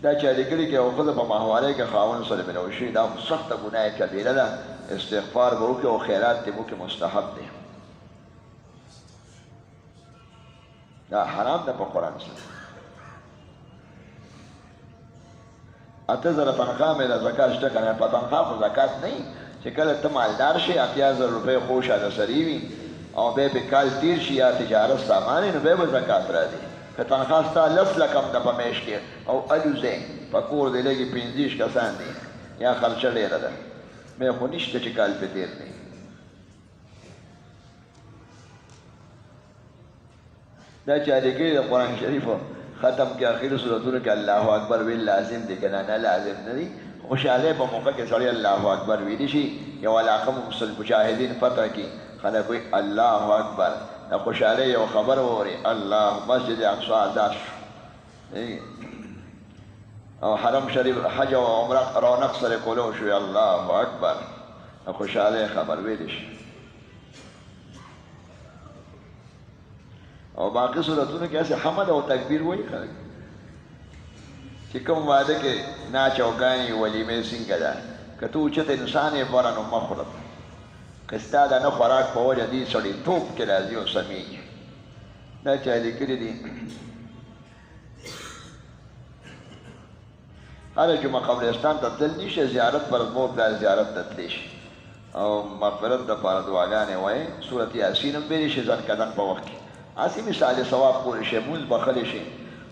دا چا لیکلي کې یو ښځه په ماهوارۍ کې خاوند سره ملو شي دا سخته ګناه کبیره ده استغفار به وکړي او خیرات دې وکړي مستحب دی دا حرام ده په قرآن سره 8000 تنخواه مې د زکات شته که نه په تنخواه خو زکات نه وي چې کله ته مالدار شي 8000 روپۍ خوش عدسري وي او بیا پې کال تیر شي یا تجارت سامان وي نو بیا به زکات راځي که تنخواه ستا 10 لکه هم ده په میاشت کې او الوځې په کور دی لږې 15 کسان دي یا خرچه ډېره ده بیا خو نشته چې کال پې تېر دی دا چې لیکلي د قرآن شریفو ختم کې اخر صورتونو کې الله اکبر ویل لازم دی که نه لازم نه دي خوشحالۍ په موقع کې سړی الله اکبر ویلی شي یو علاقه مجاهدین فتح کې خلک وایي الله اکبر د خوشحالۍ یو خبر واوري الله مسجد اقصی آزاد شو او حرم شریف حج او عمره رونق سره کولو شو الله اکبر د خوشحالۍ خبر ویلی شي او باقی صورتونو کې ایسے حمد او تکبیر وایي خلک چې کوم واده کې ناچ او ګانې ولیمې څنګه ده که ته اوچت انسان یې بره نو مه خوره که ستا د نه خوراک په وجه دې سړیتوب کې راځي او سمیږي دا چا لیکلي دي هره جمعه قبرستان ته تلل نشي زیارت پر مور پلار زیارت ته تللی شي او مغفرت دپاره دعاګانې وایي صورت یاسین هم ویلی شي ځن کدن په وخت کې اسی مثال ثواب پوری شي مونځ بخلی شي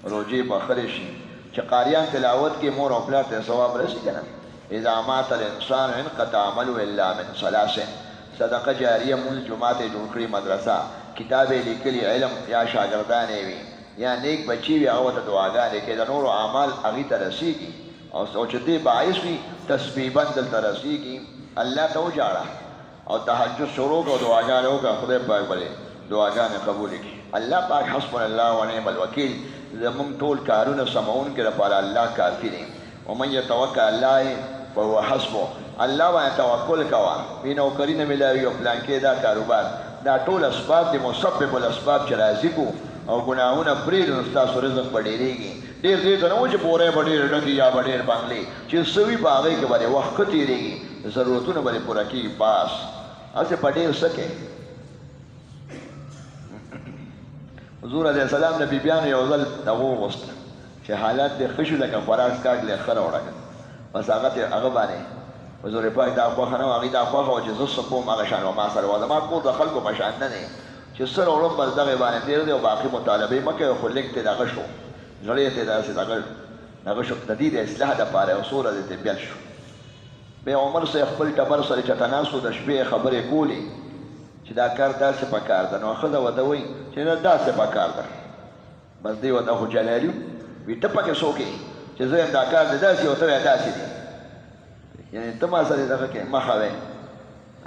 روجې بخلی شي چې قاریان تلاوت کې مور او پلار ته ثواب رسي که نه اذا مات الانسان انقطع عمله الا من ثلاث صدقه جاریه مونځ جومات یې جوړ کړي مدرسه کتاب یې لیکلي علم یا شاګردانې وي یا نیک بچي وي هغه ته دعاګانې کوي د نورو اعمال هغې ته رسېږي او چې دې باعث وي تسبیبا دلته رسېږي الله ته وجاړه او تهجد شروع کړه او دعاګانې وکړه خدای پاک بلې دعاګانې قبول کړي الله پاک حسبنا الله ونعم الوکیل زمونږ ټول کارونه سمونکي لپاره الله کافي دی ومن یتوکل الله فهو حسبه الله باندې توکل کوه بې نوکري نه میلاوي او پلانکې دا کاروبار دا ټول اسباب دي مسبب الاسباب چې راضي کړو او ګناهونه پرېږدو نو ستاسو رزق به ډېرېږي ډېر دې ته نه و چې بورې به ډېر ډکي یا به ډېر بنګلې چې څه وي په هغې کې به وخت ښه تېرېږي ضرورتونه به پوره کېږي بس هسې په ډېر څه کې حضور علیه السلام د بیبیانو یو ځل دغه وغوسته چې حالات دې ښه شو لکه خوراک څښاک دې ښه راوړه بس هغه باندې حضور پاک دا خوښه نه وه هغې دا خوښه وه چې زه څه کوم هغه شان وه ما سره وه زما کور د خلکو په شان نه دی چې څه راوړم بس دغې باندې تېر دی او باقي مطالبې مه کوئ خو لږ ته دغه شو زړې ته داسې دغه شو د دې د اصلاح دپاره یو څو ورځې ته بیل شو بیا عمر صاحب خپل ټبر سره چېرته ناست و د شپې خبرې کولې چې دا کار داسې پکار ده نو ښځه ورته وایي چې نه داسې پکار ده بس دی ورته خو جلالي وي ته پکې څوک یې چې زه یم دا کار دی داسې او ته وایې داسې دی یعنې ته ما سره دغه کې مخه وې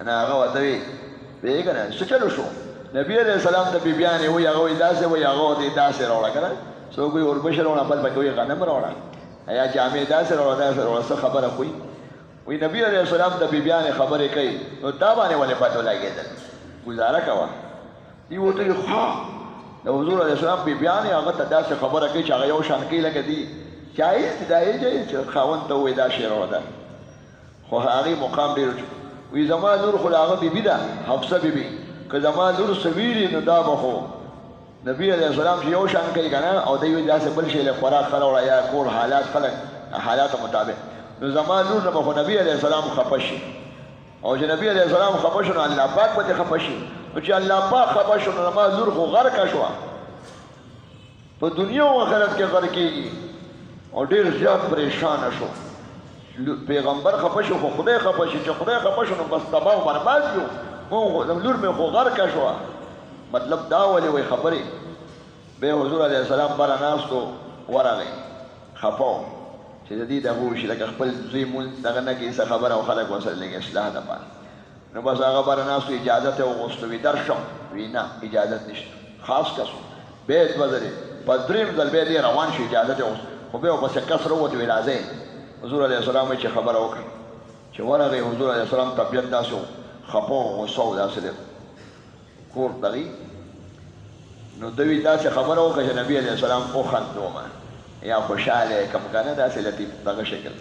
نه هغه ورته وایي وایي که نه څه چلو شو نبي علیه السلام ته بیبیانې وایي هغه وایي داسې وایي هغه ورته داسې راوړه که نه څوک وایي اوربشې راوړه بل پکې وایي غنم راوړه یا جامې داسې راوړه داسې راوړه څه خبره خو وایي نبي علیه السلام ته بیبیانې خبرې کوي نو تا باندې ولې پته لګېدل گزاره کوه دی ورته وایي ښه د حضور علیه السلام بیبیانې هغه ته داسې خبره کوي چې هغه یو شان کوي لکه دی جایز دی دا یې جایز چې خاوند ته ووایي دا شی راوړه ده خو هغې مقام ډېر وایي زما لور خو د هغه بیبي ده حفصه بیبي که زما لور څه ویلي نو دا به خو نبي علیه السلام چې یو شان کوي که نه او دی وایي داسې بل شی له خوراک ښه راوړه یا کور حالات خلک حالاتو مطابق نو زما لور نه به خو نبي علیه السلام خفه شي او چې نبی علیه السلام خفه شو نو الله پاک به دې خفه شي نو چې الله پاک خفه شو نو زما لور خو غرقه شوه په دنیا او آخرت کې غرقېږي او ډېر زیات پریشانه شو پیغمبر خفه شو خو خدای خفه شي چې خدای خفه شو نو بس تباه و برباد یو لور مې خو غرقه شوه مطلب دا ولې وایي خبرې بیا حضور علیه السلام بره ناست و ورغی خفه و چې د دې دغه وشي لکه خپل زوی مونځ دغه نه کړي څه خبره او خلک ورسره لږ اصلاح دپاره نو بس هغه بره ناست و اجازت یې وغوښته وي درشم وي نه اجازت نشته خاص کس و بیا یې دوه ځلې په درېیم ځل بیا دې روان شي اجازت یې وغوښته خو بیا ورپسې کس راووت وي راځئ حضور علیه السلام وایي چې خبره وکړه چې ورغی حضور علیه السلام طبیعت داسې و خفه و غصه و داسې دی کور دغې نو دوی داسې خبره وکړه چې نبي علیه السلام وخندومه یا خوشحاله کم که نه داسې لطیف دغه شکل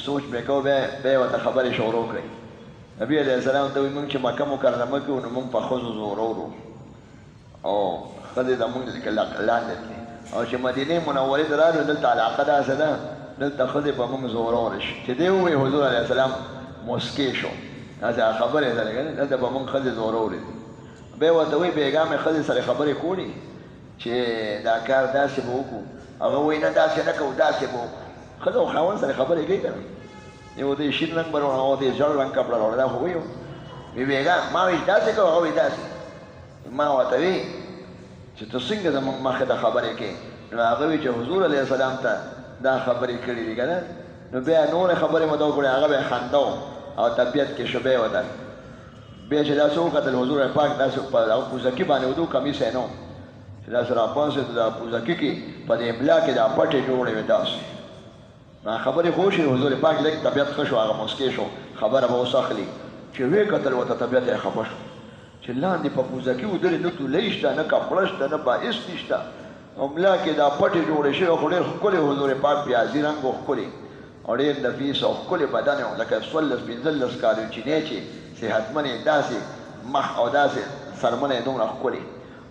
سوچ مې کو بیا ورته خبرې شروع کړئ نبي علیه السلام ته وایي موږ چې مکه مکرمه کې وو نو موږ په ښځو زورورو او ښځې زموږ لاندې تلې او چې مدینې منورې ته راغلو دلته علاقه داسې ده دلته ښځې په موږ زورورې شي چې دی ووایي حضور علیه السلام موسکی شو داسې خبرې سره که نه دلته په موږ ښځې زورورې دي بیا ورته وایي بېګا مې ښځې سره خبرې کړي چې دا کار داسې به وکړو هغه وایي نه داسې نه کوو داسې به وکړو ښځه او خاوند سره خبرې کوي که نه یو ته یې شین رنګ به راوړه هغه ته یې ژړ رنګ کپړه راوړه دا خو وایو وی بېګا ما وایي داسې کوو هغه وایي داسې ما ورته وی چې ته څنګه زموږ مخې ته خبرې کوې نو هغه وایي چې حضور علیه السلام ته دا خبرې کړي دي که نه نو بیا نورې خبرې مو ته وکړې هغه به یې خنده او طبیعت کې شبې وته بیا چې داسې وکتل حضور پاک داسې په هغه پوزکي باندې ودو کمیس یې نه و چې داسې راپاسېد دا پوزکي کې په دې املا کې دا پټې جوړې وې داسې نو خبرې خو شي حضور پاک لږ طبیعت ښه شو هغه موسکی شو خبره به اوس اخلي چې ویې کتل ورته طبیعت یې خفه شو چې لاندې په پوزکي ودرې نه تولۍ شته نه کپړه شته نه باعث نشته املا کې دا پټې جوړې شوې خو ډېر ښکلې حضور پاک پیازي رنګ و ښکلې او ډېر نفیس او ښکلې بدن و لکه 14-15 کالو چینی چې صحتمن یې داسې مخ او داسې سرمنه یې دومره ښکلې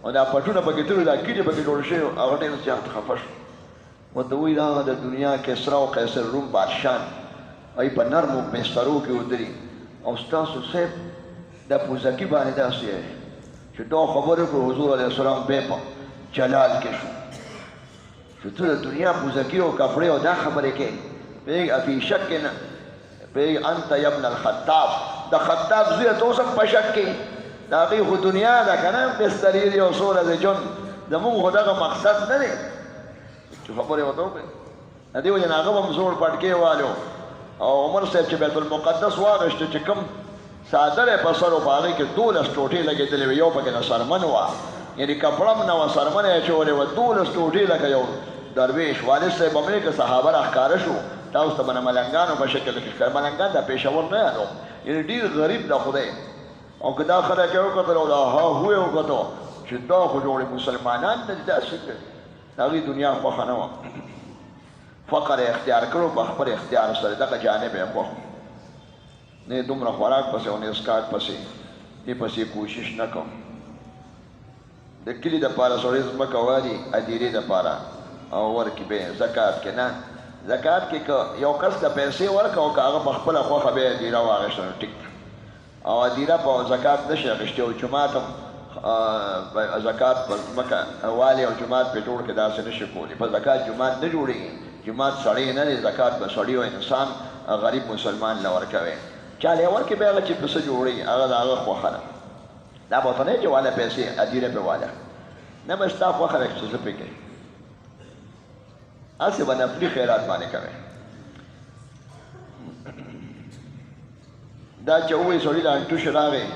او دا پټونه پکې تللي دا کیټې پکې جوړې شوې هغه ډېر زیات خفه شو ورته وایي دا د دنیا کسرا او قیصر روم بادشاه ای په نرمو بسترو کې ودري او ستاسو صاحب دا پوزکي باندې داسې چې دا خبرې کړو حضور علیه السلام بیا په جلال کې شو چې ته د دنیا پوزکي او کپړې او دا خبرې کوې بیگ افی شک نه بیگ انت ابن الخطاب د خطاب زوی ته اوس په شک کې د هغې خو دنیا ده که نه بسترې دي او څو ورځې ژوند زمونږ خو دغه مقصد نه دی چې خبرې ورته وکړې د دې وجې نه هغه به هم زوړ پټکې والو او عمر صاحب چې بیت المقدس واغېسته چې کوم څادر یې په سر و په هغې کې 12 ټوټې لګېدلې وې یو پکې د سرمن وه یعنې کپړه هم نه وه سرمن یې اچولې وه 12 ټوټې لکه یو درویش والد صاحب هم که صحابه راښکاره شو تاسو ته به د ملنګانو په شکل کې ښکاره ملنګان د پېښور نه یادو یعنې ډېر غریب ده خدای او که دا خلک یې وکتل او دا هاهو یې وکتو چې دا خو جوړې مسلمانان نه دي دا څنګه د هغې دنیا خوښه نه وه فقر یې اختیار کړو په خپل اختیار سره دغه جانب یې خوښ نه یې دومره خوراک پسې او نه یې اسکاک پسې دې پسې کوشش نه کوم د کلي دپاره سړی ځمکه والي ادیرې دپاره او ورکړي به زکات کې نه زکات کې که یو کس ته پیسې ورکړه او که هغه په خپله خوښه بیا یې ادیره واخېسته نو ټیک او ادیره په زکات نشي اخیستې او جومات هم زکات په ځمکه والي او جومات پې جوړ کړي داسې نشي کولی په زکات جومات نه جوړېږي جومات سړی نه دی زکات به سړي او انسان غریب مسلمان له ورکوي چا له یې ورکړي بیا هغه چې پسه جوړوي هغه د هغه خوښه ده دا به ورته نه چې واله پیسې ادیره پې واله نه به ستا خوښه ده چې زه پې کوي هسې به نفلي خیرات باندې کوي دا چې ووایي سړي له انټوش راغی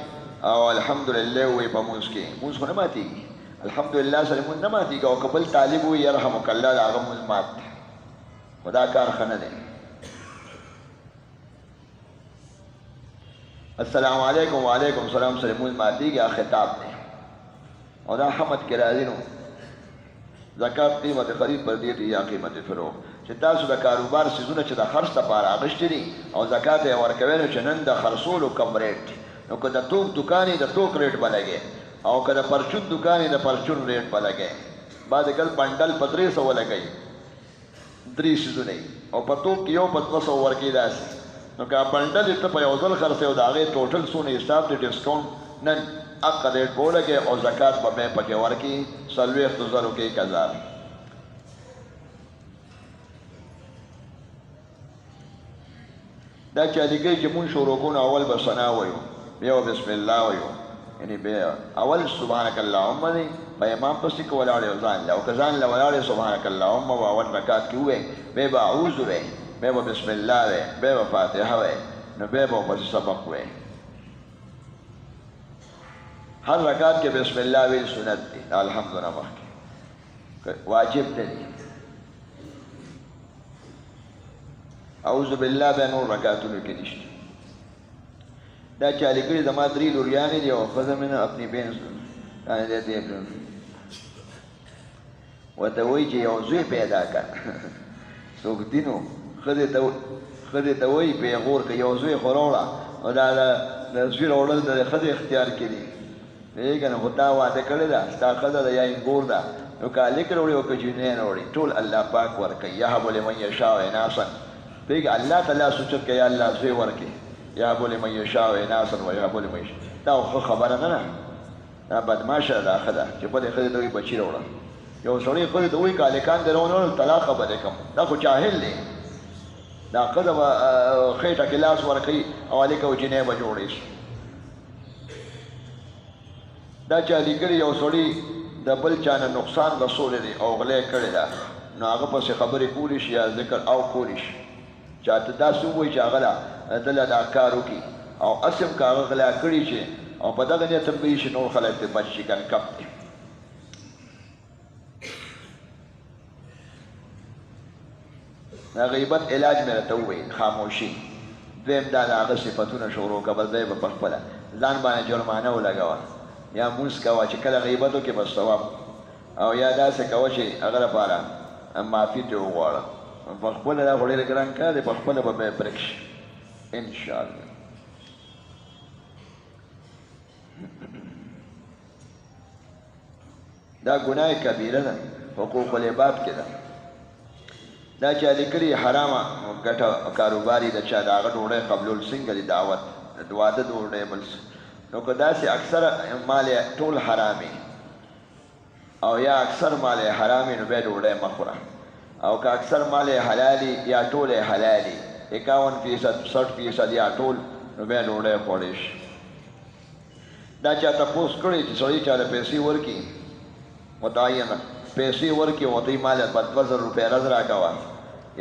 او الحمدلله ووایي په مونځ کې مونځ خو نه ماتېږي الحمدلله سره مونځ نه ماتېږي او که بل طالب ووایي یرحمک الله د هغه مونځ مات دی خو دا کار ښه نه دی السلام علیکم وعلیکم السلام سره مونځ ماتېږي هغه خطاب دی او دا حمد کې راځي نو زکات قیمت خرید پر دیت یا قیمت فروغ چې تاسو د کاروبار سیزونه چې د خرڅ لپاره اخیستي دي او زکات یې ورکوئ نو چې نن د خرڅولو کم ریټ دی نو که د توک دکان یې د توک ریټ به لګې او که د پرچون دکان یې د پرچون ریټ به لګې بعد کل بنډل په 300 لګوي 3 سیزونه او په توک کې یو په 200 ورکوي داسې نو که بنډل یې ته په یو ځل خرڅوې او د هغې ټوټل څونه حساب دی ډسکاونټ نن حق ریټ به ولګې او زکات به بیا پکې ورکړي 40,000 کې 1,000 دا چې علیګۍ چې مونږ شروع کوو نو اول به ثنا وایو بیا به بسم الله وایو یعنې بیا اول سبحانک اللهم دی په امام پسې که ولاړ یو ځان له او که ځان له ولاړ یې سبحانک اللهم به اول رکات کې ووایې بیا به اعوذ وایې بیا به بسم الله وایې بیا به فاتحه وایې نو بیا به ورپسې سبق وایې هر رکات کې بسم الله ویل سنت دی الحمد نه مخکې واجب نه دی اعوذ بالله بیا نور رکاتونو کې نشته دا چا لیکلي زما 3 لوریانې دي او ښځه مې نه اپنی بین ورته وایي چې یو زوی پیدا کړه څوک دي نو ښځې ته وایي پیغور که یو زوی خو راوړه او دا د زوی راوړل د ښځې اختیار کې دي پوهېږه نو خو تا واده کړې ده ستا ښځه ده یا انګور ده نو که هلک راوړي او که جنۍ راوړي ټول الله پاک ورکوي یهب لمن یشاء اناثا پوهېږه الله ته لاس اوچت کړه یا الله زوی ورکړي یهب لمن یشاء اناثا ویهب لمن یشاء دا خو خبره نه ده دا بدماشه ده دا ښه ده چې بلې ښځې ته وایي بچي راوړه یو سړی ښځې ته وایي که هلکان دې راونه طلاق خبرې کوم دا خو جاهل دی دا ښځه به خېټه کې لاس ورکوي او هلک او جنۍ به جوړې شي دا چا لیکلي یو سړي د بل چا نه نقصان رسولی دی او غلی کړې ده نو هغه پسې خبرې کولی شي یا ذکر او کولی شي چاته داسې ووایي چې هغه دله دا کار وکړي او اسم که هغه غلا کړي چې او په دغه نیت هم کوي چې نور خلک ترې بچ شي کنه کپ دی د غیبت علاج مې راته وویل خاموشي دویم دا د هغه صفتونه شروع کړه بل ځای به په خپله ځان باندې جرمانه ولګوه یا مونځ کوه چې کله غیبت وکړې بس ثواب او یا داسې کوه چې هغه لپاره معافي ترې وغواړه په خپله دا خو ډېر ګران کار دی په خپله به بیا برک شي انشاءالله دا ګناه کبیره ده حقوق العباد کې ده دا چا لیکلي حرامه ګټه کاروباري د چا د هغه ډوډۍ قبلول څنګه دي دعوت د واده ډوډۍ بل نو که داسې اکثره مال یې ټول حرامي او یا اکثر مال یې حرامي نو بیا ډوډۍ مه خوره او که اکثر مال یې حلالي یا ټول یې حلالي 51% 60% یا ټول نو بیا ډوډۍ خوړی شي دا چا تپوس کړی چې سړی چاله پیسې ورکړي متعینه پیسې ورکړي او ته یې ماله 2000 روپۍ رز راکوه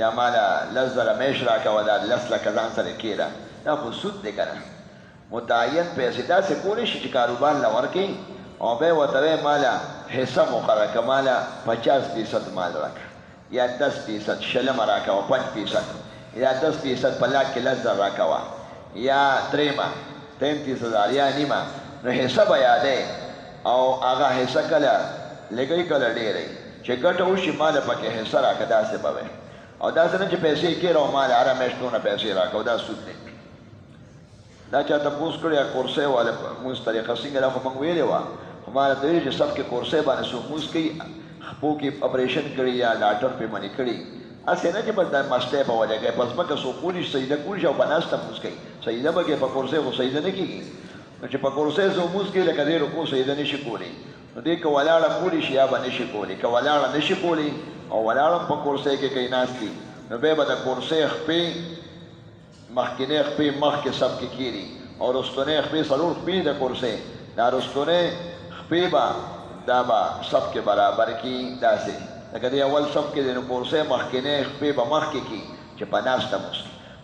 یا ماله 10,000 میش راکوه دا 10 لکه ځان سره کېده دا خو سود دی که نه متعین پیسې داسې کولی شي چې کاروبار له ورکړي او بیا ورته وایي ماله حصه مقرره کړه ماله 50% مال راکړه یا 10% شلمه راکوه 5% یا 10% په لاک کې 10,000 راکوه یا درېمه 33,000 یا نیمه نو حصه به یادی او هغه حصه کله لږی کله ډېری چې ګټه وشي ماله پکې حصه راکړه داسې به وی او داسې نه چې پیسې کېره او ماله هره میاشت دونه پیسې راکوه دا سود دی دا چا تپوس کړی کورسۍ والا مونځ طریقه څنګه دا خو موږ ویلې وه خو ما راته ویلي چې صف کې کورسۍ باندې څوک مونځ کوي خپو کې اپریشن کړي یا ډاکټر پې منې کړي هسې نه چې بس دا مستۍ په وجه کوي په ځمکه څوک کولی شي سجده کولی شي او په ناسته مونځ کوي سجده به کوي په کورسۍ خو سجده نه کېږي نو چې په کورسۍ څوک مونځ کوي لکه دې رکوع سجده نه شي کولی نو دې که ولاړه کولی شي یا به نه شي کولی که ولاړه نه شي کولی او ولاړه په کورسۍ کې کوي ناستي نو بیا به د کورسۍ خپې مخکینۍ خپې مخکې سب کې کېږي او رستنۍ خپې څلور خپې د کورسۍ دا رستنۍ خپې به دا به سب کې برابر کړي داسې لکه د اول سب کې د کورسۍ مخکینۍ خپې به مخکې کړي چې په ناسته مو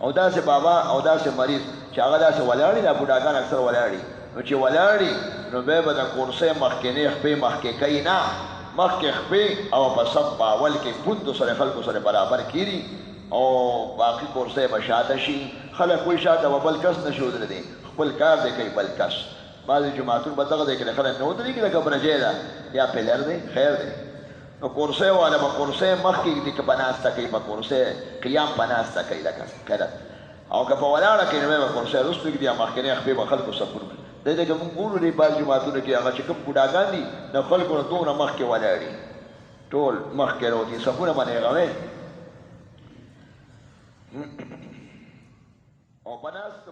او داسې بابا او داسې مریض چې هغه داسې ولاړي دا بوډاګان اکثر ولاړي نو چې ولاړي نو بیا به د کورسۍ مخکینۍ خپې مخکې کوي نه مخکې خپې او په سب په اول کې پوندو سره خلکو سره برابر کړي او باقي کورسۍ به شاته شي خلک وایي شاته به بل کس نه شي ودرېدی خپل کار دی کوي بل کس بعضې جوماتون به دغه دی کې خلک نه ودرېږي لکه برجی ده یا پلر دی خیر دی نو کورسۍ والا به کورسۍ مخکې دي که په ناسته کوي په کورسۍ قیام په ناسته کوي لکه خیرت او که په ولاړه کوي نو بیا به کورسۍ وروستو ږدي یا مخکینۍ خپې به خلکو صفونه دی لکه مونږ ګورو دی بعض جوماتونو کې هغه چې کوم بوډاګان دي نو خلکو نه دومره مخکې ولاړي ټول مخکې راوځي صفونه باندې هغوی او په ناسته